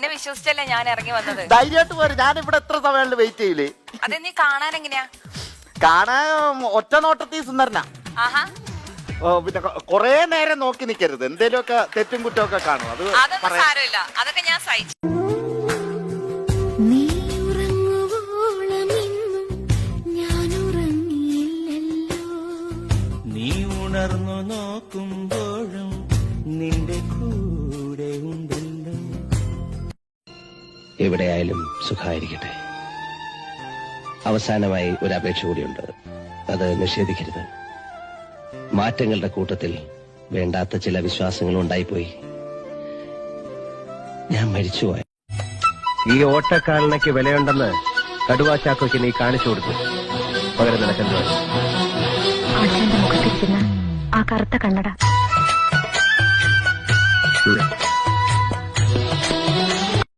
നിന്നെ വിശ്വസിച്ചല്ലേ ഞാൻ ഇറങ്ങി വന്നത്. ധൈര്യമായിട്ട് പോരെ, ഞാൻ ഇവിടെ എത്ര സമയം വെയിറ്റ് ചെയ്യില്ലേ. അതെ, നീ കാണാൻ എങ്ങനെയാ? കാണാൻ ഒറ്റ നോട്ടത്തിൽ സുന്ദരനാ. ആഹാ, പിന്നെ കൊറേ നേരം നോക്കി നിക്കരുത്, എന്തേലുമൊക്കെ തെറ്റും കുറ്റമൊക്കെ കാണും. അതൊന്നും സാരമില്ല, അതൊക്കെ ഞാൻ സഹിച്ചു. നീ ഉണർന്നു നോക്കുമ്പോഴും നിന്റെ കൂടെ ഉണ്ടല്ലോ. എവിടെയായാലും സുഖമായിരിക്കട്ടെ. അവസാനമായി ഒരു അപേക്ഷ കൂടിയുണ്ട്, അത് നിഷേധിക്കരുത്. മാറ്റങ്ങളുടെ കൂട്ടത്തിൽ വേണ്ടാത്ത ചില വിശ്വാസങ്ങൾ ഉണ്ടായിപ്പോയി. ഞാൻ മരിച്ചുപോയ ഈ ഓട്ടക്കാലനയ്ക്ക് വിലയുണ്ടെന്ന് കടുവാച്ചാക്കോയ്ക്ക് നീ കാണിച്ചു കൊടുത്തു. പകരം നിനക്കെന്താ? ആശാന്റെ മുഖത്തിരിക്കുന്ന ആ കറുത്ത കണ്ണട.